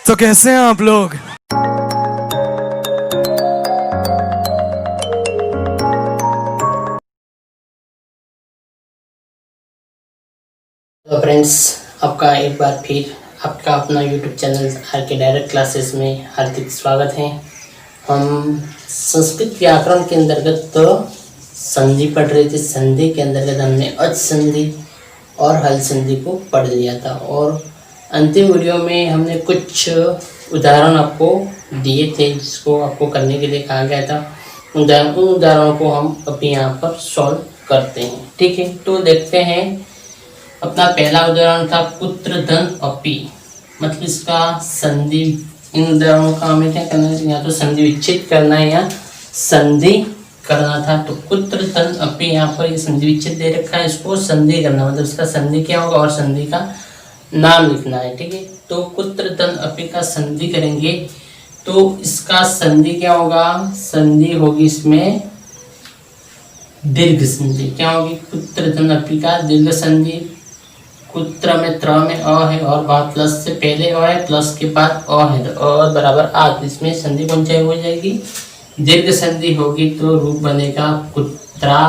तो कैसे हैं आप लोग। हेलो फ्रेंड्स, आपका एक बार फिर आपका अपना यूट्यूब चैनल आर के डायरेक्ट क्लासेस में हार्दिक स्वागत है। हम संस्कृत व्याकरण के अंतर्गत तो संधि पढ़ रहे थे। संधि के अंतर्गत हमने अच संधि और हल संधि को पढ़ लिया था और अंतिम वीडियो में हमने कुछ उदाहरण आपको दिए थे जिसको आपको करने के लिए कहा गया था। उन उदाहरणों को हम अभी यहाँ पर सॉल्व करते हैं। ठीक है, तो देखते हैं। अपना पहला उदाहरण था पुत्र धन अपी, मतलब इसका संधि। इन उदाहरणों का हमें क्या करना है, या तो संधि विच्छेद करना है या संधि करना था। तो पुत्र धन अपी, यहाँ पर ये संधि विच्छेद दे रखा है, इसको संधि करना, मतलब इसका संधि क्या होगा और संधि का नाम लिखना है। ठीक है, तो पुत्र धन अपी का संधि करेंगे तो इसका संधि क्या होगा, संधि होगी इसमें दीर्घ संधि। क्या होगी, पुत्र धन अपी का दीर्घ संधि। कुत्र में त्र में अ है और बाद प्लस से पहले अ है, प्लस के बाद अ है, तो अ बराबर आ, इसमें संधि कौन सी हो जाएगी, दीर्घ संधि होगी। तो रूप बनेगा कुत्रा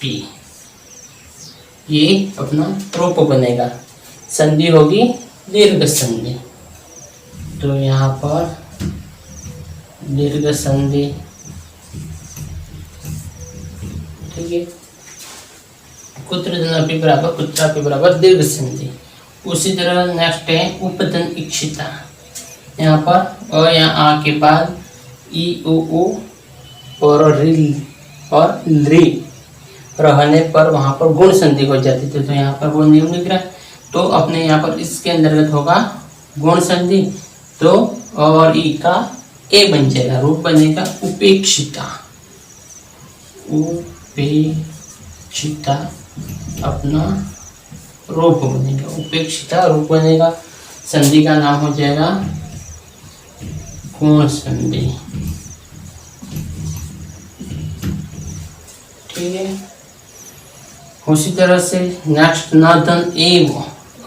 पी, ये अपना रूप बनेगा। संधि होगी दीर्घ संधि, तो यहाँ पर दीर्घ संधि। ठीक है, कुत्रधन बराबर कुत्रा पी बराबर दीर्घ संधि। उसी तरह नेक्स्ट है उपधन इक्षिता। यहाँ पर अ या आ के बाद ई उ और री और री रहने पर वहाँ पर गुण संधि हो जाती थी। तो यहाँ पर वो नियम लिख रहा है, तो अपने यहाँ पर इसके अंतर्गत होगा गुण संधि। तो और ई का ए बन जाएगा, रूप बनेगा उपेक्षिता। उपेक्षिता अपना रूप बनेगा, उपेक्षिता रूप बनेगा। संधि का नाम हो जाएगा गुण संधि। ठीक है, उसी तरह से नेक्स्ट नधन एव,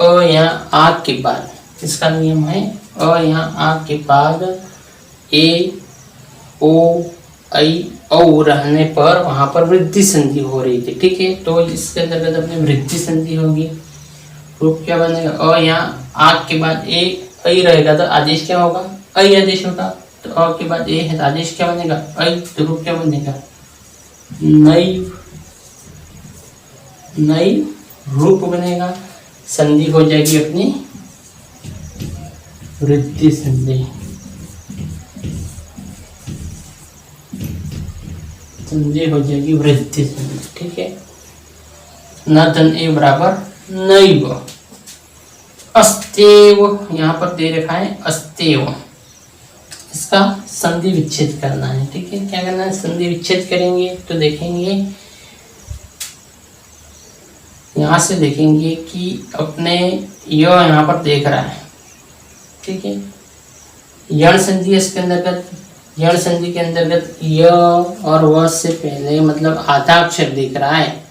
अ या आ के बाद, इसका नियम है अ या आ के बाद ए ओ आई औ रहने पर वहां पर वृद्धि संधि हो रही थी। ठीक है, तो इसके अंतर्गत अपने वृद्धि संधि होगी। रूप क्या बनेगा, अ या आ के बाद ए ऐ रहेगा तो आदेश क्या होगा, ऐ आदेश होगा। तो अ के बाद ए है तो आदेश क्या बनेगा, ऐ। तो रूप क्या बनेगा, नई, नई रूप बनेगा। संधि हो जाएगी अपनी वृद्धि संधि। संधि हो जाएगी वृद्धि संधि। ठीक है, नधन ए बराबर नैव। अस्तेव यहाँ पर दे रखा है अस्तेव, इसका संधि विच्छेद करना है। ठीक है, क्या करना है, संधि विच्छेद करेंगे तो देखेंगे, यहाँ से देखेंगे कि अपने यह यहाँ पर देख रहा है। ठीक है, यण संधि इसके अंतर्गत, यण संधि के अंतर्गत य और व से पहले मतलब आधा अक्षर दिख रहा है।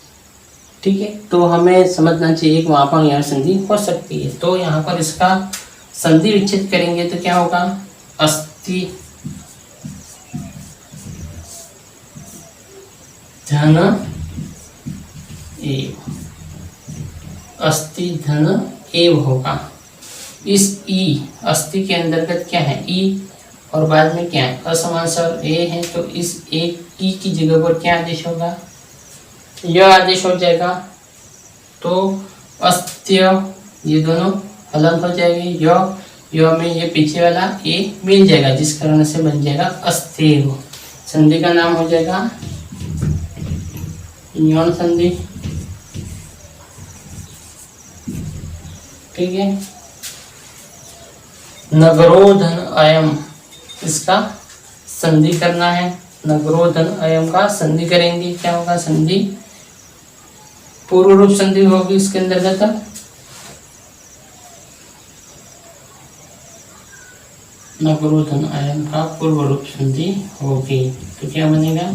ठीक है, तो हमें समझना चाहिए कि वहां पर यण संधि हो सकती है। तो यहाँ पर इसका संधि विच्छेद करेंगे तो क्या होगा, अस्ति धन एव, अस्ति धन एव होगा। इस ई अस्ति के अंतर्गत क्या है, ई और बाद में क्या है असमान स्वर ए है, तो इस एक ई की जगह पर क्या आदेश होगा, यह आदेश हो जाएगा। तो अस्त्य, ये दोनों हलन हो जाएंगे, य में ये पीछे वाला ए मिल जाएगा, जिस कारण से बन जाएगा अस्तेव। संधि का नाम हो जाएगा यौन संधि। ठीक है, नगरोधन अयम, इसका संधि करना है। नगरोधन अयम का संधि करेंगे, क्या होगा, संधि पूर्व रूप संधि होगी इसके अंतर्गत। नगरोधन अयम का पूर्व रूप संधि होगी, तो क्या बनेगा,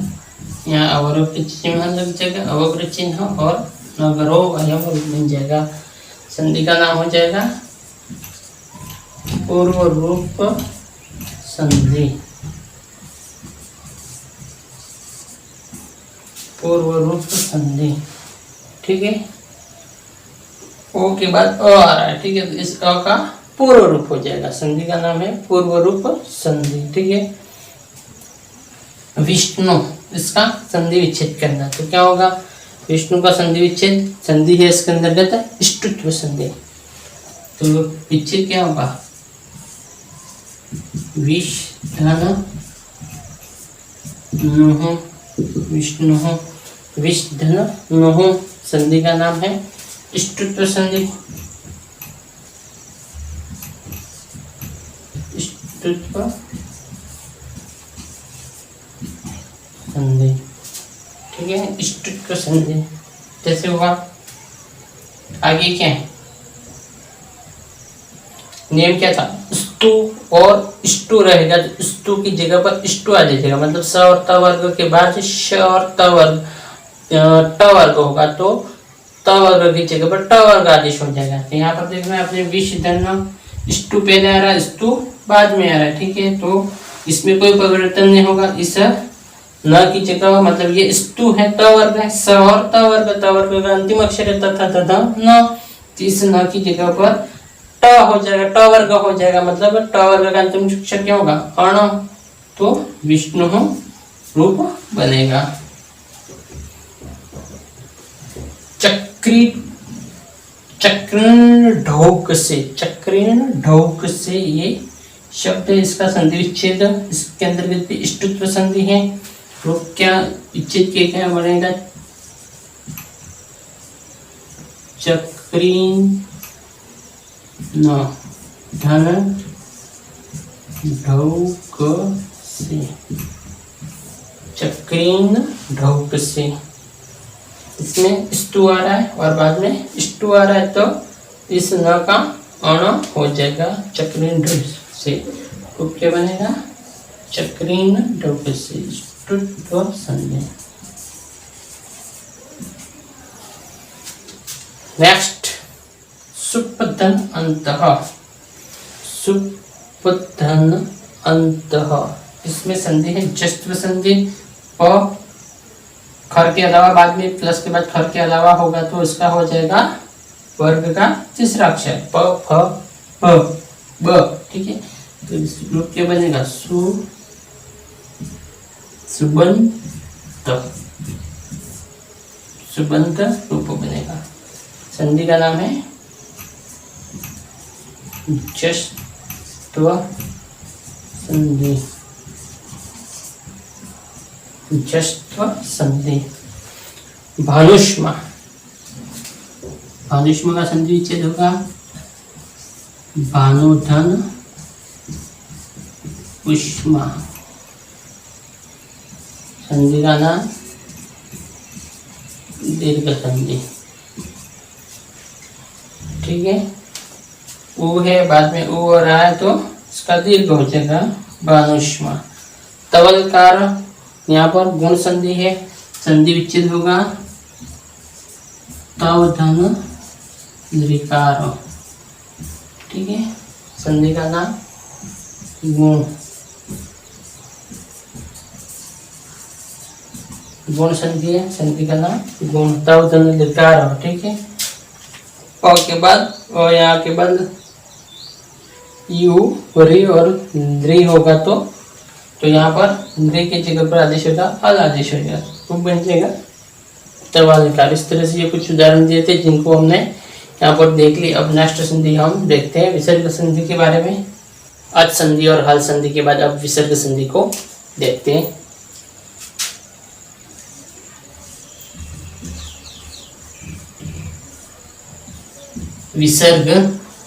यहाँ अवरोह चिन्ह लग जाएगा, अवग्र चिन्ह, और नगरो अयम रूप बन जाएगा। संधि का नाम हो जाएगा पूर्व रूप संधि, पूर्व रूप संधि। ठीक है, ओ के बाद अ आ रहा है। ठीक है, तो इस अ का पूर्व रूप हो जाएगा। संधि का नाम है पूर्व रूप संधि। ठीक है, विष्णु, इसका संधि विच्छेद करना, तो क्या होगा? विष्णु का संधि विच्छेद, संधि है इसके अंतर्गत इष्टुत्व संधि, तो विच्छेद क्या होगा? विष धन नुह, विष्णु, विष धन नुह, संधि का नाम है इष्टुत्व संधि, इष्टुत्व संधि। ठीक है, इष्टुत्व संधि कैसे होगा? आगे क्या है? नियम क्या था? स्तु और इष्टु रहेगा, तो स्तु की जगह पर इष्टु आ जाएगा, मतलब स और त वर्ग के बाद श और त वर्ग ट वर्ग होगा, तो त वर्ग की जगह पर ट वर्ग आदेश हो जाएगा। तो यहाँ पर देखना अपने विष धन इष्टु पहले आ रहा है, स्तु बाद में आ रहा है। ठीक है, तो इसमें कोई परिवर्तन नहीं होगा। इस न की जगह, मतलब ये स्तु है, त वर्ग है, स और त वर्ग का अंतिम अक्षर है तथा तथा न, इस न की जगह पर ट हो जाएगा, ट वर्ग हो जाएगा, मतलब ट वर्ग का अंतिम अक्षर क्या होगा? अण, तो विष्णु रूप बनेगा। चक्री, चक्रण ढौक से, चक्रण ढौक से ये शब्द, इसका संधि विच्छेद, इसके अंतर्गत भी इष्टुत्व संधि है। रूप क्या विच्छेद के क्या बनेगा? चक्रीन धन ढौक से, चक्रीन ढौक से, इसमें स्तु आ रहा है और बाद में स्तु आ रहा है, तो इस न का अण हो जाएगा चक्रीन ढौक से। तो क्या बनेगा? चक्रीन ढौक से, इष्टुत्व संधि। नेक्स्ट, सुपधन अंतः, सुपधन अंतः, इसमें संधि है जस्त्व संधि। प खर के अलावा, बाद में प्लस के बाद खर के अलावा होगा, तो इसका हो जाएगा वर्ग का तीसरा अक्षर प फ प ब। ठीक है, तो इस रूप क्या बनेगा? सुबंत, सुबंत रूप बनेगा। संधि का नाम है जस्त्व संधि, जस्त्व संधि। भानुष्मा, भानुष्मा का संधि विच्छेद होगा भानुधन उष्मा, संधि का नाम दीर्घ संधि। ठीक है, ऊ है, बाद में ऊ हो रहा है, तो इसका दीर्घ हो जाएगा भानुष्मा। तवलकार, यहाँ पर गुण संधि है, संधि विच्छेद होगा तव धन द्रिकार। ठीक है, संधि का नाम गुण, गुण संधि है, संधि का नाम गुण, तव धन द्रिकार। ठीक है, और के बाद और यहाँ के बाद यू री और द्रि होगा, तो यहाँ पर द्रि की जगह पर आदेश होगा अल आदेश हो जाएगा, तो बन जाएगा तवालकार। इस तरह से ये कुछ उदाहरण दिए थे जिनको हमने यहाँ पर देख ली। अब नेक्स्ट संधि हम देखते हैं विसर्ग संधि के बारे में। अच संधि और हल संधि के बाद अब विसर्ग संधि को देखते हैं। विसर्ग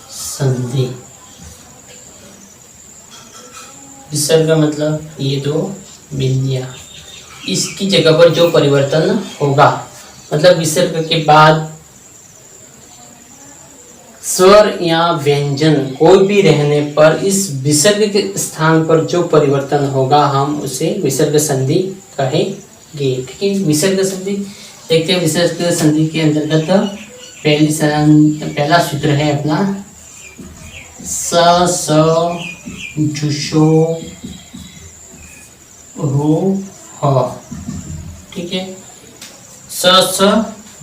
संधि, विसर्ग मतलब ये दो बिंदियां, इसकी जगह पर जो परिवर्तन होगा, मतलब विसर्ग के बाद स्वर या व्यंजन कोई भी रहने पर इस विसर्ग के स्थान पर जो परिवर्तन होगा हम उसे विसर्ग संधि कहेंगे। ठीक है, विसर्ग संधि देखते हैं। विसर्ग संधि के अंतर्गत पहला सूत्र है अपना स स जुशो रू ह। ठीक है, स स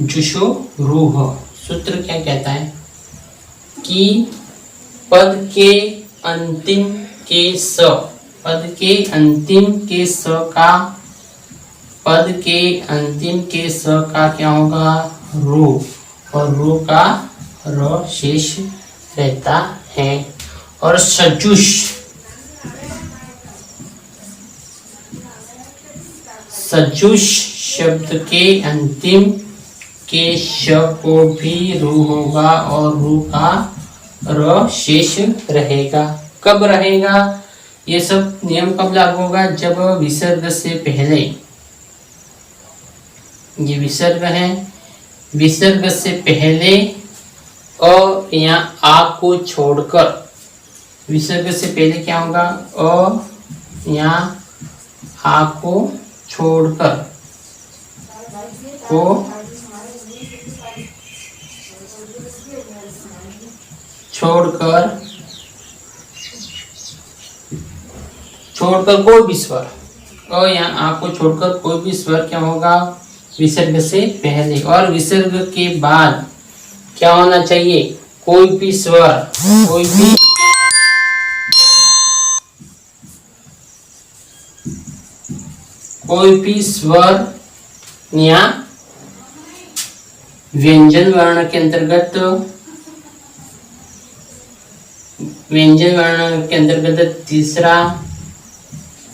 जुशो रू ह। सूत्र क्या कहता है कि पद के अंतिम के स, पद के अंतिम के स का, पद के अंतिम के स का क्या होगा, रू, और रू का र शेष रहता है। और सजुष, सजुष शब्द के अंतिम के श को भी रू होगा और रू का र शेष रहेगा। कब रहेगा, ये सब नियम कब लागू होगा, जब विसर्ग से पहले, ये विसर्ग है, विसर्ग से पहले और यहाँ आ को छोड़कर, विसर्ग से पहले क्या होगा, अ यहाँ आ को छोड़कर, को छोड़कर, छोड़कर कोई भी स्वर, और यहाँ आ को छोड़कर कोई भी स्वर क्या होगा, विसर्ग से पहले। और विसर्ग के बाद क्या होना चाहिए, कोई भी स्वर, कोई भी स्वर या व्यंजन वर्ण के अंतर्गत, व्यंजन वर्ण के अंतर्गत तीसरा,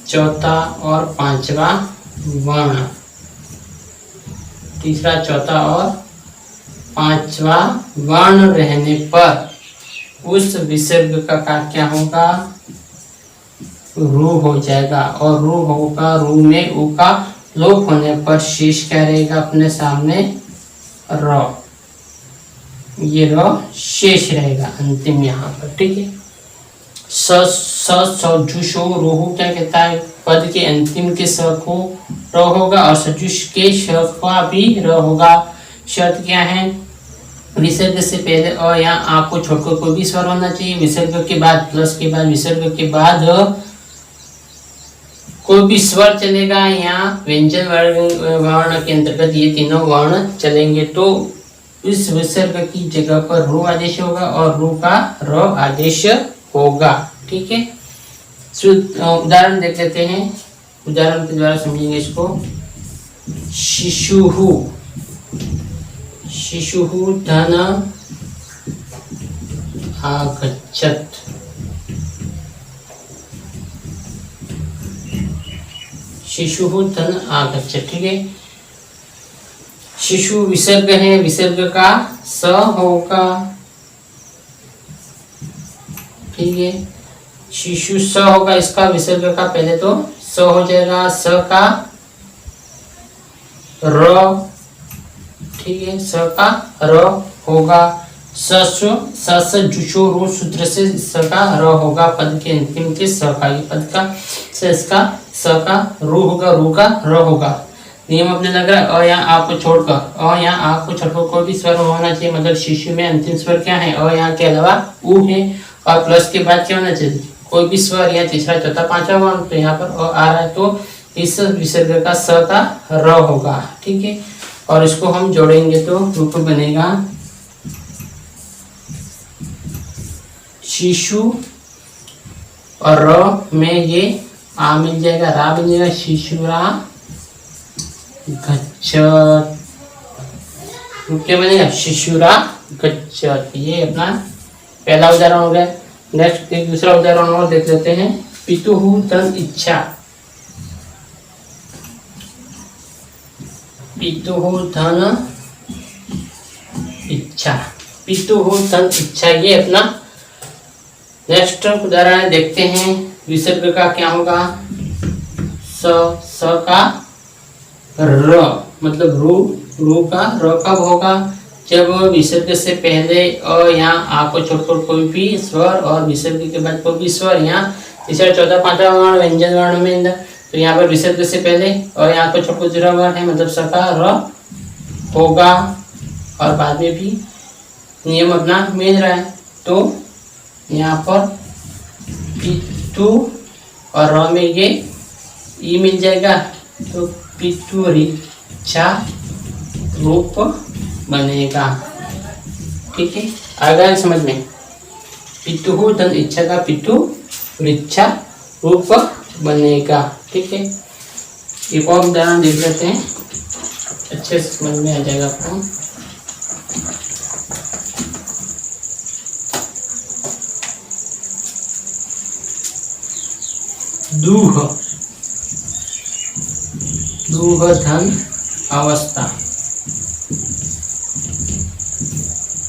चौथा और पांचवा वर्ण, तीसरा, चौथा और पांचवा वर्ण रहने पर उस विसर्ग का क्या होगा, रू हो जाएगा। और रू होगा, रू में ऊ का लोप होने पर शेष क्या रहेगा अपने सामने, र, ये र शेष रहेगा अंतिम यहाँ पर। ठीक है, सजुषो रोहु क्या कहता है, पद के अंतिम के स को र होगा और सजुष के श का भी र होगा। शर्त क्या है, विसर्ग से पहले अ या आ को छोड़कर कोई भी स्वर होना चाहिए। विसर्ग के बाद, प्लस के बाद, विसर्ग के बाद कोई भी स्वर चलेगा, या व्यंजन वर्ण के अंतर्गत ये तीनों वर्ण चलेंगे, तो इस विसर्ग की जगह पर रू आदेश होगा और रू का र आदेश होगा। ठीक है, उदाहरण देख लेते हैं, उदाहरण के द्वारा समझेंगे इसको। शिशुहु, शिशुहु धन आगच्छत्, शिशुहु धन आगच्छत्। ठीक है, शिशु विसर्ग है, विसर्ग का स होगा। ठीक है, शिशु स होगा, इसका विसर्ग का पहले तो स हो जाएगा, स का र। ठीक है, स का र होगा। स जुशो रू सूत्र से स का र होगा, पद के अंतिम के स का, ये पद का से इसका स का रू होगा, रू का र होगा। नियम अपने लग रहा है, अ यहाँ आ को छोड़कर, अ यहाँ आ को छोड़कर कोई भी स्वर होना चाहिए, मतलब शिशु में अंतिम स्वर क्या है, अ यहाँ के अलावा उ है, और प्लस के बाद क्या होना चाहिए, कोई भी स्वर, या तीसरा, चौथा, पांचवा वर्ण। तो यहाँ पर अ आ रहा है, तो इस विसर्ग का स का र होगा। ठीक है, और इसको हम जोड़ेंगे तो रूप बनेगा शिशु, और र में ये आ मिल जाएगा, रा मिल जाएगा, शिशुरा गच्छत्। क्या बनेगा, शिशुरा गच्छत्। ये अपना पहला उदाहरण हो गया। नेक्स्ट एक दूसरा उदाहरण और देख लेते हैं। पितुहु धन इच्छा, पितुहु धन इच्छा, पितुहु धन इच्छा, ये अपना नेक्स्ट उदाहरण देखते हैं। विसर्ग का क्या होगा, स का र, मतलब रू, रू का र कब होगा, जब विसर्ग से पहले अ यहाँ आ को छोड़कर कोई भी स्वर, और विसर्ग के बाद कोई भी स्वर, यहाँ तीसरा, चौथा, पांचवा वर्ण व्यंजन वर्ण में, तो यहाँ पर विसर्ग से पहले और यहाँ को छोड़कर दूसरा वर्ण है, मतलब स का र होगा, और बाद में भी नियम अपना मिल रहा है। तो यहाँ पर पितु और र में ये ई मिल जाएगा तो पितुरिच्छा रूप बनेगा। ठीक है, आगे समझ में। पितु धन इच्छा का पितुरिच्छा रूप बनेगा। ठीक है, एक और उदाहरण देख लेते हैं, अच्छे से समझ में आ जाएगा आपको। दूह, दूह धन अवस्था,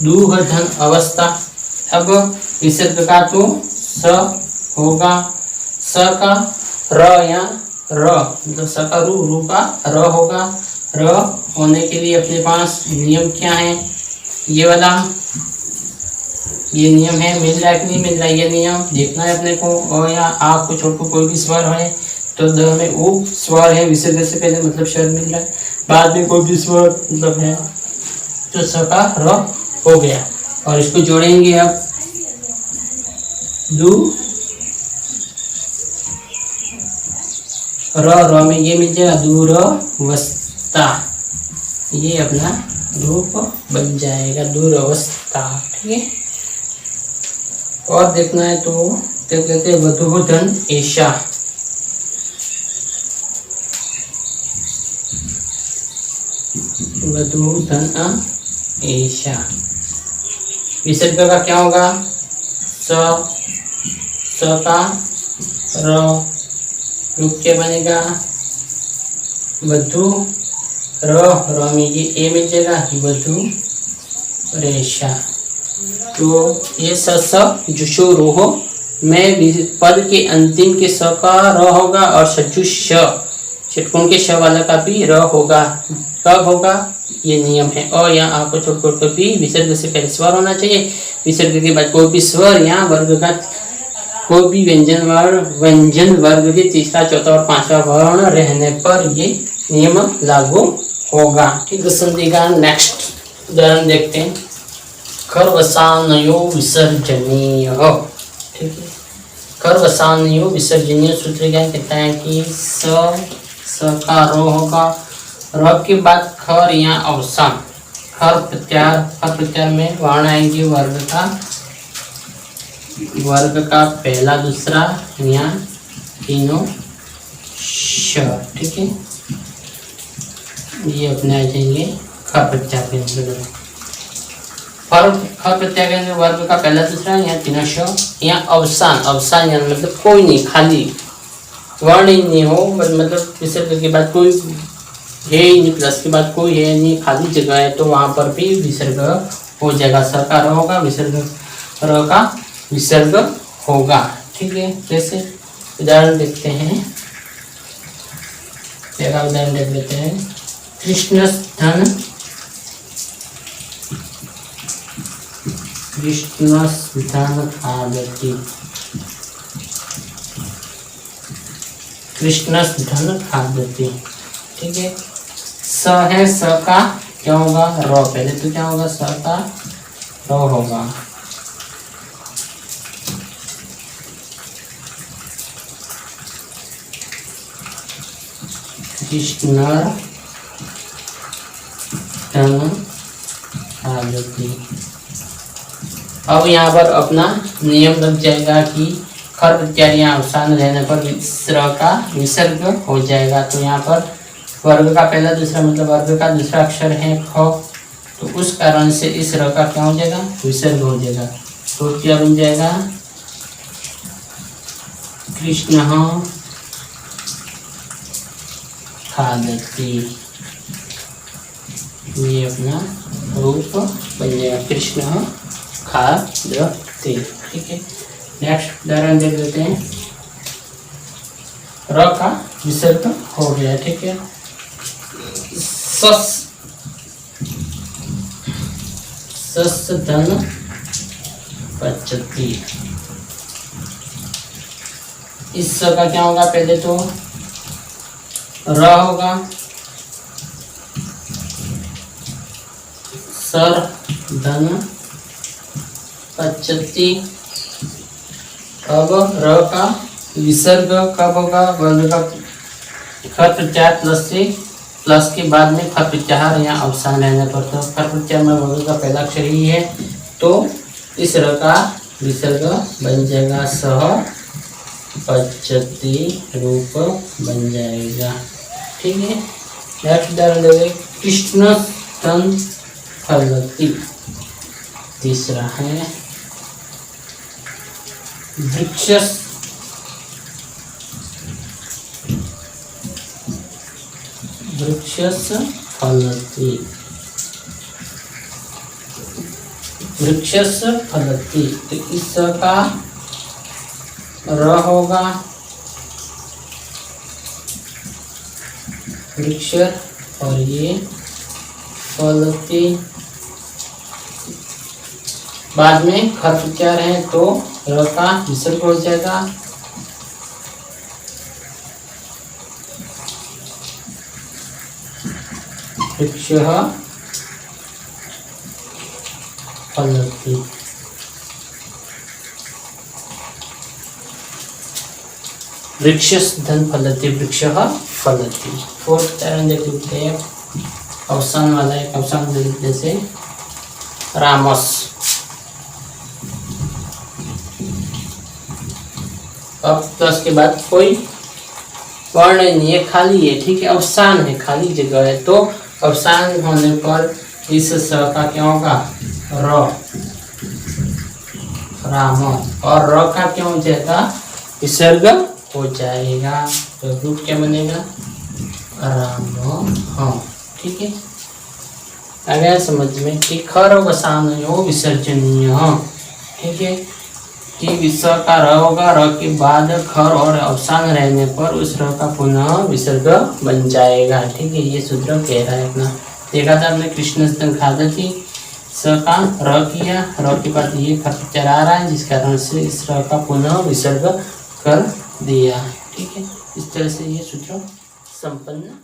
दूह धन अवस्था। अब विसर्ग का तो स होगा, स का र या र मतलब स का रू का र होगा। र होने के लिए अपने पास नियम क्या है, ये वाला ये नियम है। मिल रहा है कि नहीं मिल रहा है, ये नियम देखना है अपने को। और या आ को छोड़ को कोई भी स्वर है तो द में उ स्वर है, विसर्ग से पहले मतलब स्वर मिल रहा है, बाद में कोई भी स्वर मतलब है तो स का र हो गया। और इसको जोड़ेंगे अब, दू र में ये मिल जाएगा दूरवस्था, ये अपना रूप बन जाएगा दूरवस्था। ठीक है, और देखना है तो देख लेते हैं। वधु धन ऐशा, वधु धन ऐशा। विसर्ग का क्या होगा, स का र रूप क्या बनेगा, वधु र में ये ए मिल जाएगा, वधु रेशा। तो ये स जुशो रोह में पद के अंतिम के स का र होगा और सजुष षटकोण के श वाला का भी र होगा। कब होगा, ये नियम है। और यहाँ आपको छोड़ कर भी विसर्ग से पहले स्वर होना चाहिए, विसर्ग के बाद कोई भी स्वर या वर्ग का कोई भी व्यंजन वर्ग के तीसरा चौथा और पांचवा वर्ण रहने पर ये नियम लागू होगा। ठीक है, संधि का नेक्स्ट उदाहरण देखते हैं। खरवसानयो विसर्जनीय। ठीक है, खरवसानयो विसर्जनीय सूत्र क्या कहता है कि स का रो होगा, र के बाद खर या अवसान, खर प्रत्यार में वर्ण आएंगे वर्ग का पहला दूसरा या तीनों श। ठीक है, ये अपने आ जाएंगे खर प्रत्यार के अंतर्गत। खर प्रत्यार के अंदर वर्ग का पहला दूसरा या तीनों श या अवसान या मतलब कोई नहीं, खाली वर्ण ही नहीं हो, मतलब विसर्ग के बाद कोई है ही नहीं, प्लस के बाद कोई है नहीं, खाली जगह है, तो वहां पर भी विसर्ग हो जाएगा। स का र होगा, विसर्ग र का विसर्ग होगा। ठीक है, जैसे उदाहरण देखते हैं, पहला उदाहरण देख लेते हैं। कृष्णस्थन, कृष्णस्थन खादति, कृष्णस्थन खादति। ठीक है, स है, स का क्या होगा, र पहले तो क्या होगा, स का र होगा। कृष्ण खादति। अब यहाँ पर अपना नियम लग जाएगा कि खर प्रत्यार या अवसान रहने पर स का विसर्ग हो जाएगा। तो यहाँ पर वर्ग का पहला दूसरा मतलब वर्ग का दूसरा अक्षर है ख, तो उस कारण से इस र का क्या हो जाएगा, विसर्ग हो जाएगा। तो क्या बन जाएगा, कृष्ण खादति, ये अपना रूप बन जाएगा, कृष्ण खादति। ठीक है, नेक्स्ट उदाहरण देख लेते हैं। र का विसर्ग हो गया। ठीक है, सस धन पचती। इस स का क्या होगा, पहले तो र होगा, सर धन पचती, अब र का विसर्ग कब होगा? वर्ण का खर प्रत्याहार प्लस से, प्लस के बाद में खर प्रत्याहार या अवसान रहने पर, तो खर प्रत्याहार में वर्ण का पहला अक्षर ही है, तो इस र का विसर्ग बन जाएगा सह पचती रूप बन जाएगा। ठीक है। नेक्स्ट उदाहरण देखिए, कृष्ण स्तन फलती। तीसरा है वृक्षस वृक्षस फलती। वृक्षस फलती, तो इस का र होगा वृक्ष और ये फलती, बाद में खर प्रत्याहार है तो र का विसर्ग हो जाएगा। वृक्ष फलती। वृक्षस धन फलती, वृक्ष फलती। फोर्थ उदाहरण देखते हैं, अवसान वाला एक अवसान दे देते से रामस। अब प्लस के बाद कोई वर्ण नहीं है, खाली है। ठीक है, अवसान है, खाली जगह है, तो अवसान होने पर इस स का क्या होगा? र, राम, और र का क्या हो जाएगा? विसर्ग हो जाएगा, तो रूप क्या बनेगा? राम। हाँ, ठीक है, आ गया समझ में कि खर और अवसान हो विसर्जनीय। ठीक है, कि विसर्ग का र होगा, र के बाद खर और अवसान रहने पर उस र का पुनः विसर्ग बन जाएगा। ठीक है, ये सूत्र कह रहा है अपना। देखा था हमने कृष्ण स्तन खादती, स का र किया, र के बाद ये खर प्रत्याहार आ रहा है, जिस कारण से इस र का पुनः विसर्ग कर दिया। ठीक है, इस तरह से ये सूत्र संपन्न